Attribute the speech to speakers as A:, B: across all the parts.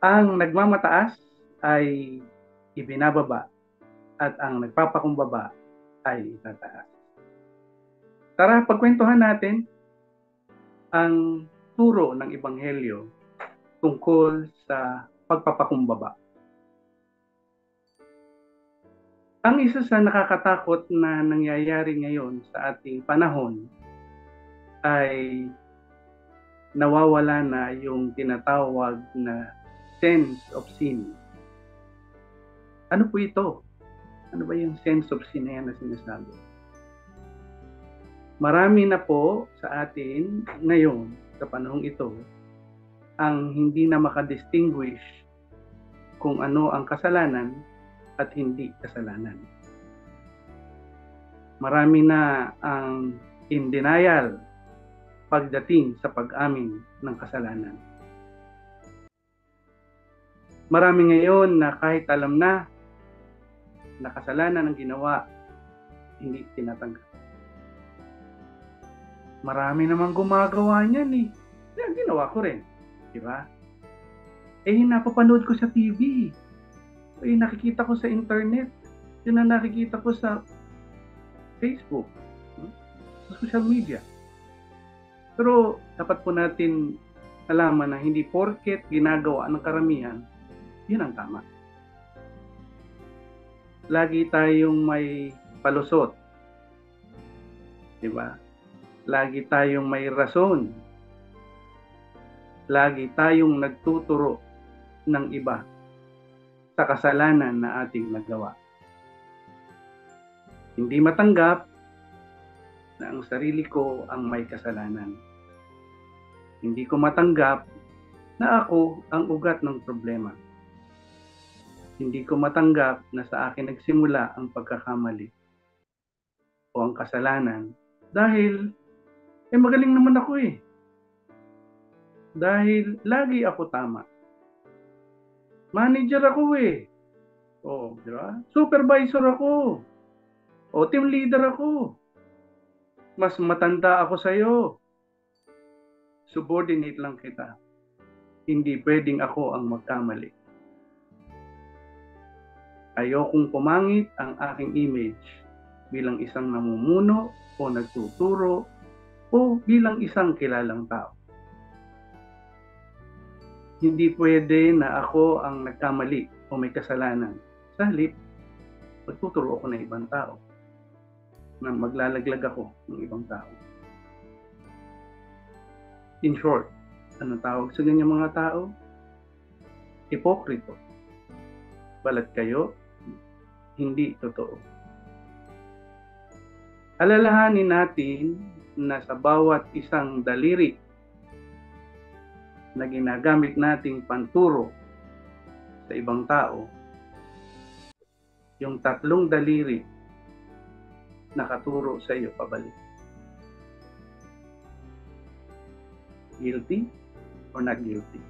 A: Ang nagmamataas ay ibinababa at ang nagpapakumbaba ay itataas. Tara, pagkwentuhan natin ang turo ng Ebanghelyo tungkol sa pagpapakumbaba. Ang isa sa nakakatakot na nangyayari ngayon sa ating panahon ay nawawala na yung tinatawag na sense of sin. Ano po ito? Ano ba yung sense of sin na yan na sinasabi? Marami na po sa atin ngayon, sa panahong ito, ang hindi na makadistinguish kung ano ang kasalanan at hindi kasalanan. Marami na ang in denial pagdating sa pag-amin ng kasalanan. Marami ngayon na kahit alam na kasalanan ang ginawa, hindi tinatanggap. Marami namang gumagawa niyan eh. Yan, ginawa ko rin. Diba? Napapanood ko sa TV. Nakikita ko sa internet. Yun ang nakikita ko sa Facebook. Sa social media. Pero dapat po natin alaman na hindi porket ginagawa ng karamihan, yun ang tama. Lagi tayong may palusot. Diba? Lagi tayong may rason. Lagi tayong nagtuturo ng iba sa kasalanan na ating nagawa. Hindi matanggap na ang sarili ko ang may kasalanan. Hindi ko matanggap na ako ang ugat ng problema. Hindi ko matanggap na sa akin nagsimula ang pagkakamali o ang kasalanan dahil magaling naman ako eh. Dahil lagi ako tama. Manager ako eh. Di ba? Supervisor ako. Team leader ako. Mas matanda ako sa iyo. Subordinate lang kita. Hindi pwedeng ako ang magkamali. Ayokong pumangit ang aking image bilang isang namumuno o nagtuturo o bilang isang kilalang tao. Hindi pwede na ako ang nagkamali o may kasalanan. Sa halip, magtuturo ako ng ibang tao. Na maglalaglag ako ng ibang tao. In short, anong tawag sa ganyang mga tao? Hipokrito. Balat kayo, hindi totoo. Alalahanin natin na sa bawat isang daliri na ginagamit nating panturo sa ibang tao, yung 3 daliri nakaturo sa iyo pabalik. Guilty or not guilty?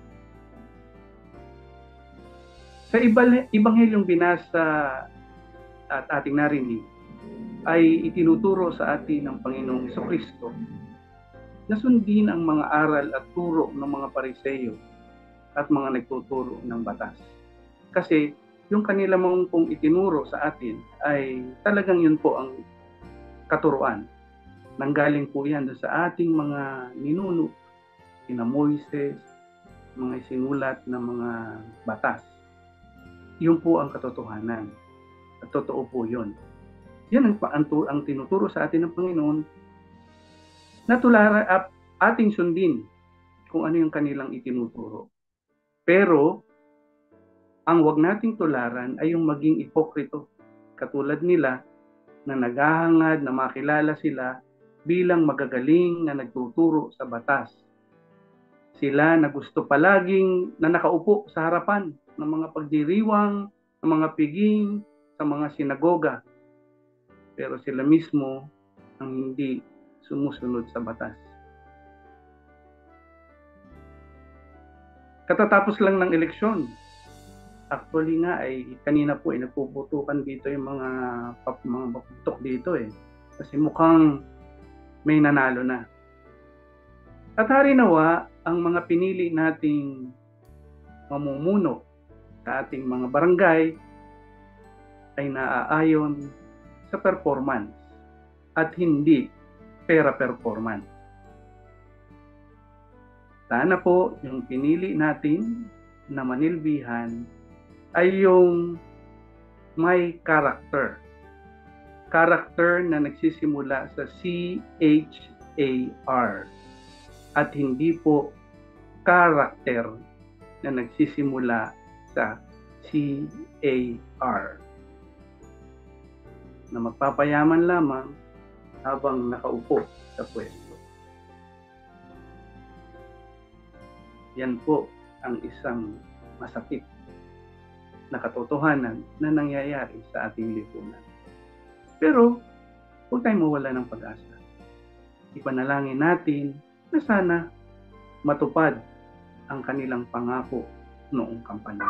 A: Sa Ebanghelyong binasa at ating narinig, ay itinuturo sa atin ng Panginoong Jesucristo na sundin ang mga aral at turo ng mga Pariseyo at mga nagtuturo ng batas. Kasi yung kanila pong itinuro sa atin ay talagang yun po ang katuruan. Nanggaling po yan sa ating mga ninuno, sina Moises, mga isinulat na mga batas. Yun po ang katotohanan. At totoo po yun. Yan ang tinuturo sa atin ng Panginoon na ating sundin kung ano yung kanilang itinuturo. Pero, ang wag nating tularan ay yung maging ipokrito. Katulad nila na naghahangad na makilala sila bilang magagaling na nagtuturo sa batas. Sila na gusto palaging na nakaupo sa harapan ng mga pagdiriwang, ng mga piging, sa mga sinagoga. Pero sila mismo ang hindi sumusunod sa batas. Katatapos lang ng eleksyon. Actually nga ay kanina po ay nagpuputukan dito yung mga putok dito eh. Kasi mukhang may nanalo na. At hari nawa ang mga pinili nating mamumuno sa ating mga barangay ay naaayon sa performance at hindi pera performance. Sana po yung pinili natin na manilbihan ay yung may character. Character na nagsisimula sa C-H-A-R at hindi po character na nagsisimula sa C-A-R na magpapayaman lamang habang nakaupo sa pwesto. Yan po ang isang masakit na katotohanan na nangyayari sa ating lipunan. Pero huwag tayong mawala ng pag-asa. Ipanalangin natin na sana matupad ang kanilang pangako noong kampanya.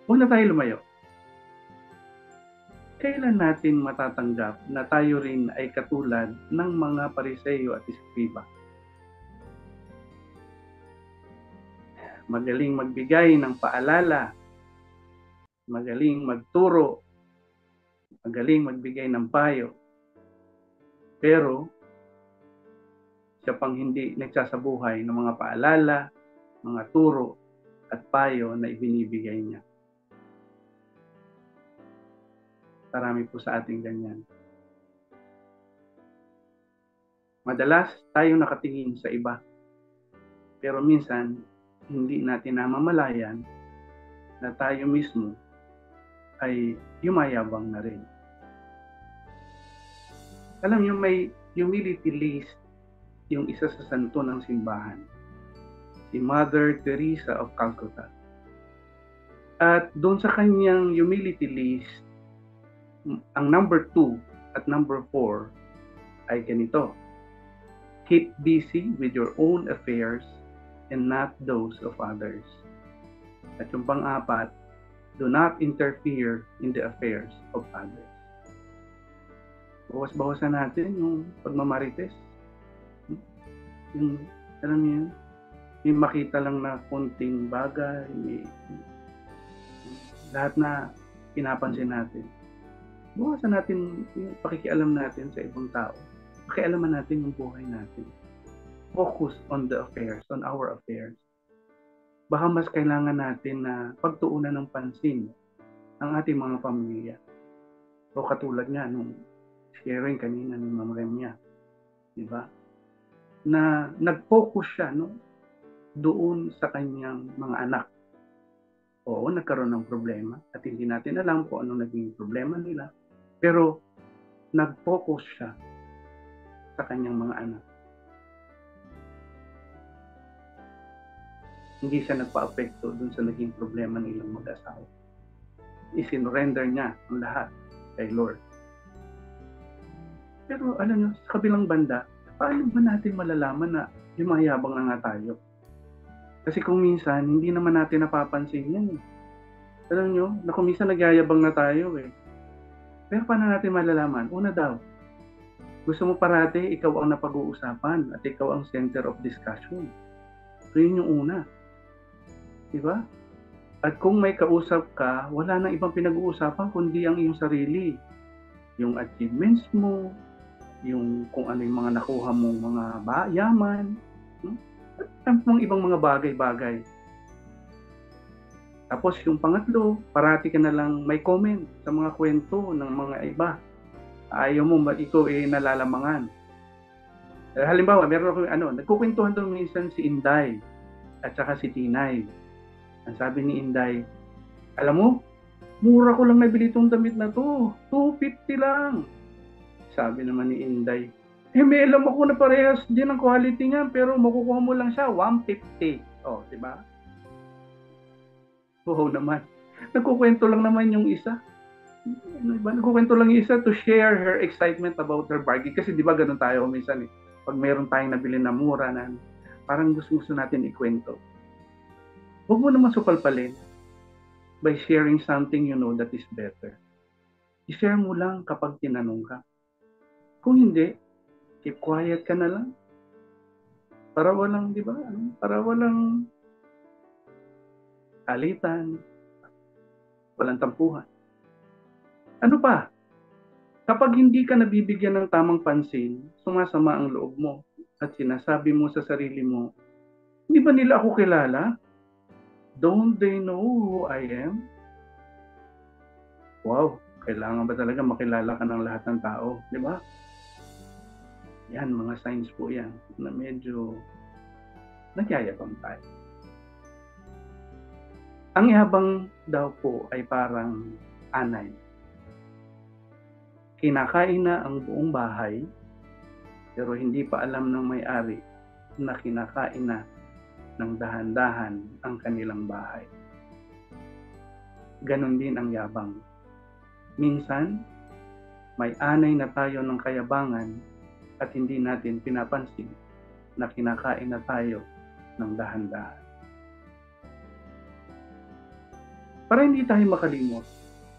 A: Huwag na tayo lumayo. Kailan natin matatanggap na tayo rin ay katulad ng mga Pariseyo at Eskriba? Magaling magbigay ng paalala, magaling magturo, magaling magbigay ng payo, pero siya pang hindi nagsasabuhay ng mga paalala, mga turo at payo na ibinibigay niya. Marami po sa ating ganyan. Madalas tayo nakatingin sa iba, pero minsan hindi natin namamalayan na tayo mismo ay yumayabang na rin. Alam niyo, may humility list yung isa sa santo ng simbahan, si Mother Teresa of Calcutta. At doon sa kanyang humility list, ang number 2 at number 4 ay ganito: keep busy with your own affairs and not those of others. At yung pang-apat, do not interfere in the affairs of others. Bawas-bawasan natin yung pagmamarites. Yung, alam niyo yun, may makita lang na konting bagay, lahat na pinapansin natin. Bawasan natin yung pakikialam natin sa ibang tao. Pakialaman natin yung buhay natin. Focus on the affairs, on our affairs. Baka mas kailangan natin na pagtuunan ng pansin ang ating mga pamilya. O katulad nga nung sharing kanina ni Ma'am Remya, di ba? Na nag-focus siya, no, doon sa kanyang mga anak. Oo, nagkaroon ng problema at hindi natin alam kung anong naging problema nila. Pero nag-focus siya sa kanyang mga anak. Hindi siya nagpa-apekto dun sa naging problema nilang mag-asawa. Isinurrender niya ang lahat kay Lord. Pero alam niyo, sa kabilang banda, paano ba natin malalaman na yumayabang na nga tayo? Kasi kung minsan, hindi naman natin napapansin yan. Alam niyo, na kung minsan nagyayabang na tayo eh. Pero paano natin malalaman? Una daw, gusto mo parati ikaw ang napag-uusapan at ikaw ang center of discussion. So yun yung una. Diba? At kung may kausap ka, wala nang ibang pinag-uusapan kundi ang iyong sarili. Yung achievements mo, yung kung ano yung mga nakuha mong mga yaman, at mga ibang mga bagay-bagay. Tapos yung pangatlo, parati ka na lang may comment sa mga kwento ng mga iba. Ayaw mo ba ikaw nalalamangan. Halimbawa, meron ako nagkukwentuhan doon minsan si Inday at saka si Tinay. Ang sabi ni Inday, alam mo, mura ko lang nabili itong damit na to. 250 lang. Sabi naman ni Inday, may alam ako na parehas din ang quality niya, pero makukuha mo lang siya 150. Oh, di ba? Oo naman. Nagkukwento lang naman yung isa. Nagkukwento lang yung isa to share her excitement about her bargain. Kasi di ba ganun tayo minsan eh. Pag meron tayong nabili na mura na parang gusto natin ikwento. Huwag mo naman supalpalin by sharing something you know that is better. I-share mo lang kapag tinanong ka. Kung hindi, keep quiet ka na lang. Para walang, di ba? Para walang alitan, walang tampuhan. Ano pa? Kapag hindi ka nabibigyan ng tamang pansin, sumasama ang loob mo at sinasabi mo sa sarili mo, hindi ba nila ako kilala? Don't they know who I am? Wow, kailangan ba talaga makilala ka ng lahat ng tao, di ba? Yan, mga signs po yan na medyo nagyayabang tayo. Ang yabang daw po ay parang anay. Kinakain na ang buong bahay, pero hindi pa alam ng may-ari na kinakain na ng dahan-dahan ang kanilang bahay. Ganon din ang yabang. Minsan, may anay na tayo ng kayabangan at hindi natin pinapansin na kinakain na tayo ng dahan-dahan. Para hindi tayo makalimot,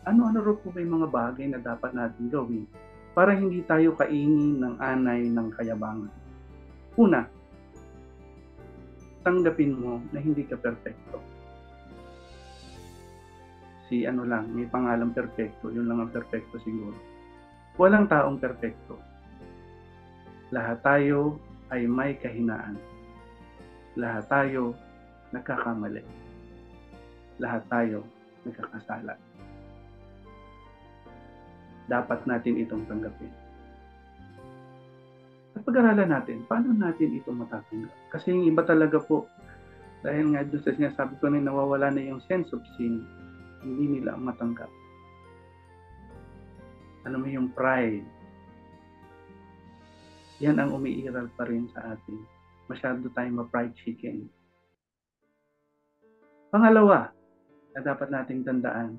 A: ano-ano rin po ba yung mga bagay na dapat natin gawin para hindi tayo kainin ng anay ng kayabangan? Una, tanggapin mo na hindi ka perfecto. Si ano lang, may pangalang perfecto, yun lang ang perfecto siguro. Walang taong perfecto. Lahat tayo ay may kahinaan. Lahat tayo nagkakamali. Lahat tayo nagkakasala. Dapat natin itong tanggapin. At pag-aralan natin, paano natin ito matatanggap? Kasi yung iba talaga po, dahil nga doon sa sinasabi ko na nawawala na yung sense of sin, hindi nila matanggap. Ano mo yung pride? Yan ang umiiral pa rin sa atin. Masyado tayong ma-fried chicken. Pangalawa, na dapat nating tandaan,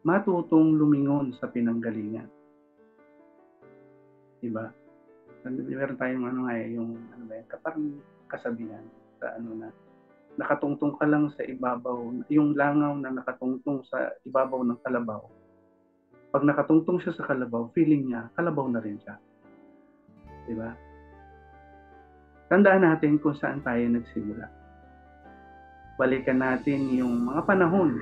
A: matutong lumingon sa pinanggalingan. Diba? Meron tayong yung parang kasabihan sa na nakatungtong ka lang sa ibabaw, yung langaw na nakatungtong sa ibabaw ng kalabaw. Pag nakatungtong siya sa kalabaw, feeling niya, kalabaw na rin siya. Diba? Tandaan natin kung saan tayo nagsimula. Balikan natin yung mga panahon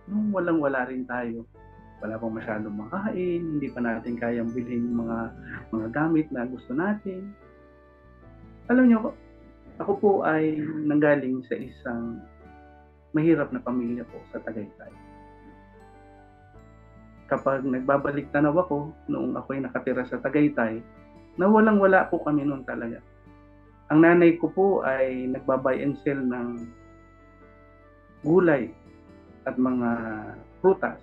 A: nung walang-wala rin tayo. Wala pang masyadong makain, hindi pa natin kayang bilhin mga gamit na gusto natin. Alam niyo, ako po ay nanggaling sa isang mahirap na pamilya po sa Tagaytay. Kapag nagbabalik tanaw ako, noong ako ay nakatira sa Tagaytay, na walang-wala po kami noon talaga. Ang nanay ko po ay nagbabay and sell ng gulay at mga prutas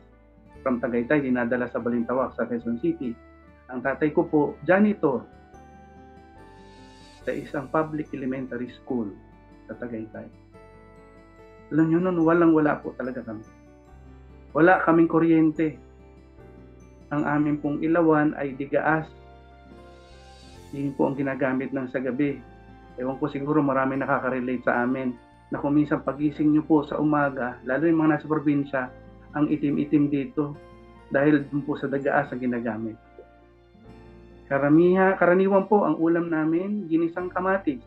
A: from Tagaytay, dinadala sa Balintawak sa Quezon City. Ang tatay ko po, janitor sa isang public elementary school sa Tagaytay. Alam nyo nun, walang-wala po talaga kami. Wala kaming kuryente. Ang amin pong ilawan ay digaas. Yun po ang ginagamit ng sa gabi. Ewan ko, siguro marami nakaka-relate sa amin na kung minsan pagising nyo po sa umaga, lalo yung mga nasa probinsya, ang itim-itim dito dahil dun po sa dagaas ang ginagamit. Karaniwan po ang ulam namin, ginisang kamatis.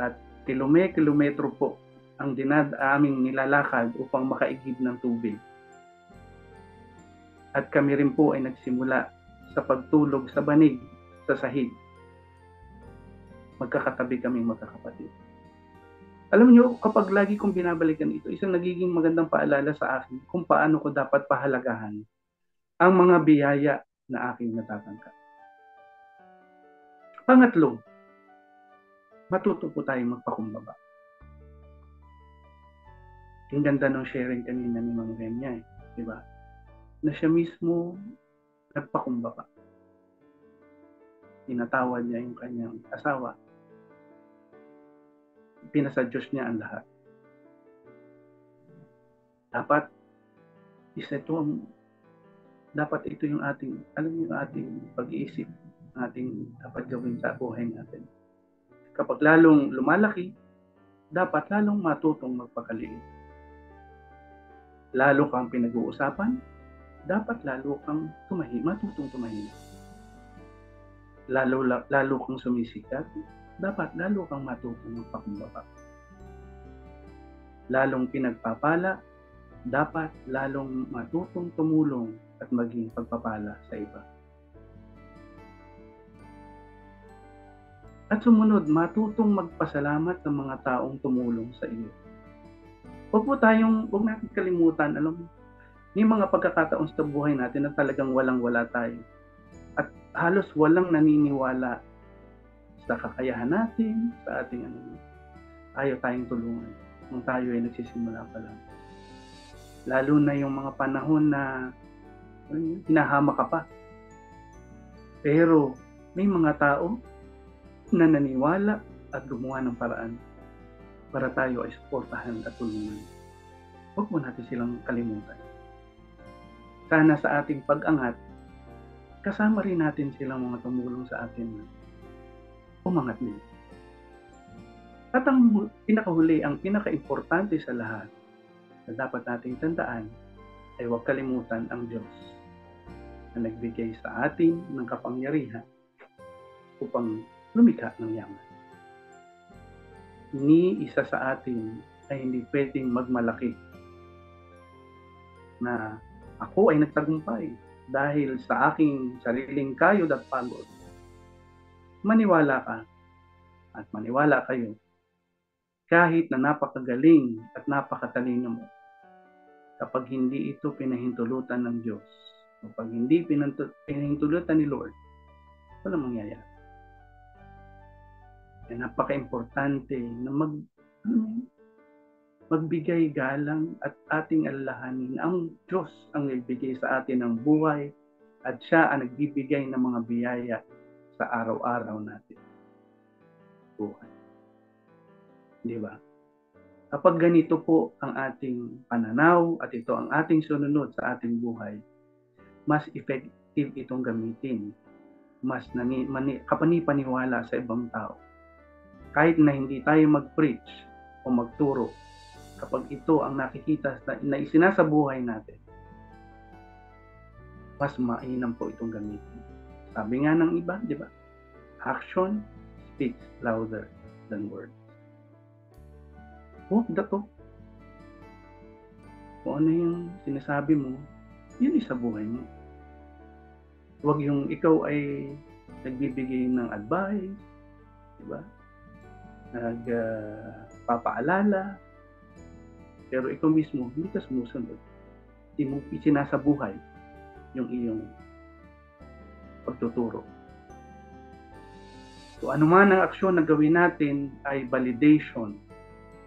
A: At kilometro po ang aming nilalakad upang makaigib ng tubig. At kami rin po ay nagsimula sa pagtulog sa banig, sa sahig. Magkakatabi kaming magkakapatid. Alam niyo, kapag lagi kong binabalikan ito, isang nagiging magandang paalala sa akin kung paano ko dapat pahalagahan ang mga biyaya na aking natatanggap. Pangatlo, matuto po tayong magpakumbaba. Ang ganda ng sharing kanina ni Mang Renya, di ba? Na siya mismo nagpakumbaba. Tinatawad niya yung kanyang asawa. Pinasa Diyos niya ang lahat. Dapat ito yung ating, ating pag-iisip, ating dapat gawin sa buhay natin. Kapag lalong lumalaki, dapat lalong matutong magpakaliit. Lalo kang pinag-uusapan, dapat lalo kang matutong tumahimik. Lalo kang sumisikat, dapat lalo kang matutong magpakumbaba. lalong pinagpapala, dapat lalong matutong tumulong at maging pagpapala sa iba. At sumunod, matutong magpasalamat sa mga taong tumulong sa iyo. Huwag natin kalimutan, may mga pagkakataon sa buhay natin na talagang walang-wala tayo. At halos walang naniniwala sa kakayahan natin, sa ating ayaw tayong tulungan kung tayo ay nagsisimula pa lang. Lalo na yung mga panahon na hinahama ka pa. Pero may mga tao na naniwala at gumawa ng paraan para tayo ay suportahan at tulungan. Huwag mo natin silang kalimutan. Sana sa ating pag-angat, kasama rin natin silang mga tumulong sa atin na umangat din. At ang pinakahuli, ang pinaka-importante sa lahat na dapat nating tandaan ay huwag kalimutan ang Diyos na nagbigay sa atin ng kapangyarihan upang lumikha ng yaman. Ni isa sa atin ay hindi pwedeng magmalaki na ako ay nagtagumpay dahil sa aking sariling kayod at pagod. Maniwala ka at maniwala kayo kahit na napakagaling at napakatalino mo. Kapag hindi ito pinahintulutan ng Diyos, kapag hindi pinahintulutan ni Lord, walang mangyayari. Kaya napaka-importante na magbigay galang at ating alalahanin ang Diyos ang nagbigay sa atin ng buhay at siya ang nagbibigay ng mga biyaya sa araw-araw natin. Buhay. Di ba? Kapag ganito po ang ating pananaw at ito ang ating sununod sa ating buhay, mas effective itong gamitin. Mas kapanipaniwala sa ibang tao. Kahit na hindi tayo mag-preach o magturo, kapag ito ang nakikita na isinasa buhay natin, mas mainam po itong gamitin. Sabi nga ng iba, di ba? Action speaks louder than words. Huwag dato. Kung ano yung sinasabi mo, yun isa buhay mo. Huwag yung ikaw ay nagbibigay ng advice, di ba? Nagpapaalala, pero ikaw mismo hindi ka sumusunod. Hindi mo isinasabuhay yung iyong pagtuturo. So anuman ang aksyon na gawin natin ay validation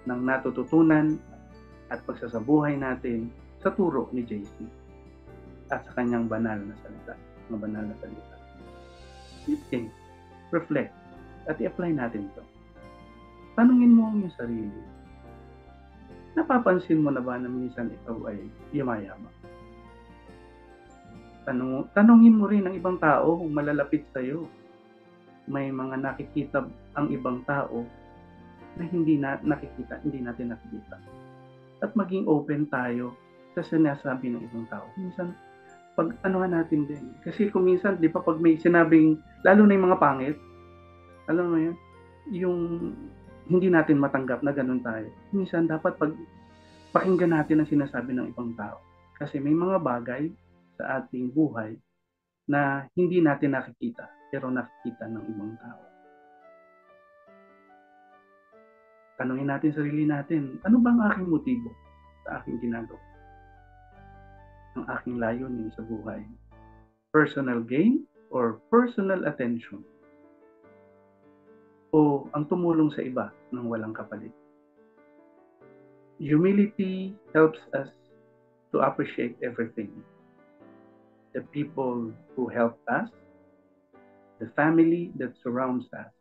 A: ng natututunan at pagsasabuhay natin sa turo ni JC at sa kanyang banal na salita. Mga banal na salita. Think, reflect, at i-apply natin ito. Tanungin mo ang iyong sarili. Napapansin mo na ba na minsan ikaw ay yumayabang? Tanungin mo rin ang ibang tao kung malalapit sa iyo. May mga nakikita ang ibang tao na hindi natin nakikita. At maging open tayo sa sinasabi ng ibang tao. Minsan, pag anuhan natin din. Kasi kung minsan, di ba, pag may sinabing, lalo na yung mga pangit, alam mo yun, yung hindi natin matanggap na ganun tayo. Minsan dapat pakinggan natin ang sinasabi ng ibang tao. Kasi may mga bagay sa ating buhay na hindi natin nakikita, pero nakikita ng ibang tao. Tanungin natin sarili natin, ano ba ang aking motibo sa aking ginagawa? Ang aking layunin sa buhay? Personal gain or personal attention? O ang tumulong sa iba ng walang kapalit? Humility helps us to appreciate everything. The people who helped us, the family that surrounds us,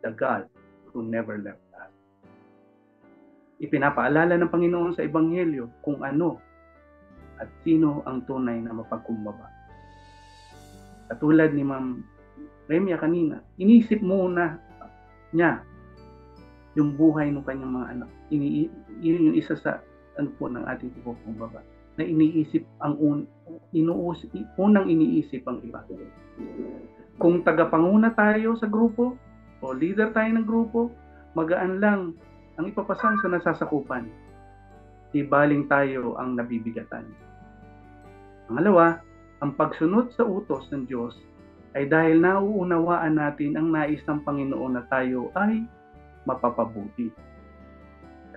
A: the God who never left us. Ipinapaalala ng Panginoon sa Ebanghelyo kung ano at sino ang tunay na mapagkumbaba. Katulad ni Ma'am Remia kanina, inisip muna niya yung buhay ng kanyang mga anak. Yun yung isa sa ng ating pagkumbaba. Na iniisip unang iniisip ang iba. Kung tagapanguna tayo sa grupo o leader tayo ng grupo, magaan lang ang ipapasan sa nasasakupan. Di baling tayo ang nabibigatan. Pangalawa, ang pagsunod sa utos ng Diyos ay dahil nauunawaan natin ang nais ng Panginoon na tayo ay mapapabuti.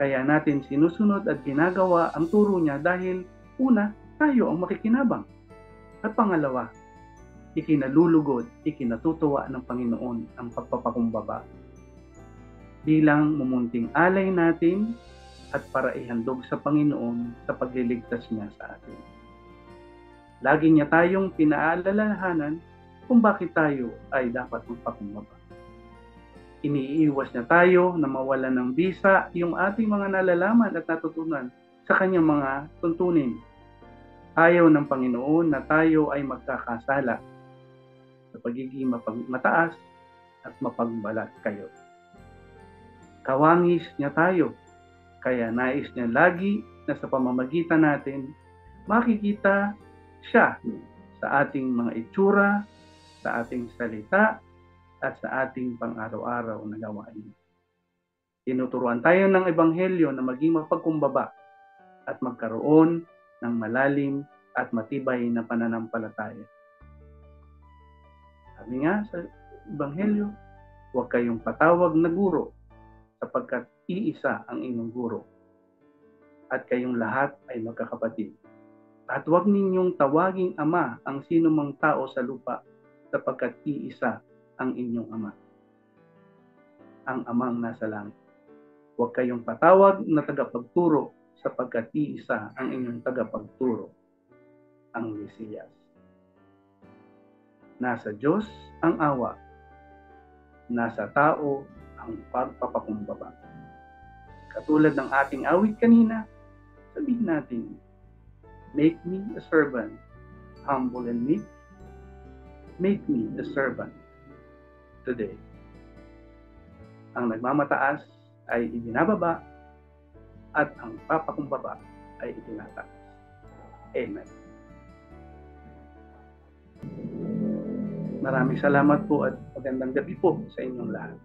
A: Kaya natin sinusunod at ginagawa ang turo niya dahil una, tayo ang makikinabang. At pangalawa, ikinalulugod, ikinatutuwa ng Panginoon ang pagpapakumbaba. Bilang mumunting alay natin at para ihandog sa Panginoon sa pagliligtas niya sa atin. Lagi niya tayong pinaalalahanan kung bakit tayo ay dapat magpakumbaba. Iniiwas niya tayo na mawalan ng bisa yung ating mga nalalaman at natutunan sa kanyang mga tuntunin. Ayaw ng Panginoon na tayo ay magkakasala sa pagiging mataas at mapagbalat kayo. Kawangis niya tayo, kaya nais niya lagi na sa pamamagitan natin makikita siya sa ating mga itsura, sa ating salita, at sa ating pang-araw-araw na gawain. Tinuturuan tayo ng Ebanghelyo na maging mapagkumbaba at magkaroon ng malalim at matibay na pananampalataya. Sabi nga sa Ebanghelyo, huwag kayong patawag na guro sapagkat iisa ang inyong guro at kayong lahat ay magkakapatid. At huwag ninyong tawaging ama ang sinumang tao sa lupa sapagkat iisa ang inyong Ama, ang Amang nasa langit. Huwag kayong patawag na tagapagturo sapagkat iisa ang inyong tagapagturo, ang Mesiyas. Nasa Diyos ang awa, nasa tao ang pagpapakumbaba. Katulad ng ating awit kanina, sabihin natin, make me a servant, humble and meek. Make me a servant today. Ang nagmamataas ay ibinababa at ang papakumbaba ay itinataas. Amen. Maraming salamat po at magandang gabi po sa inyong lahat.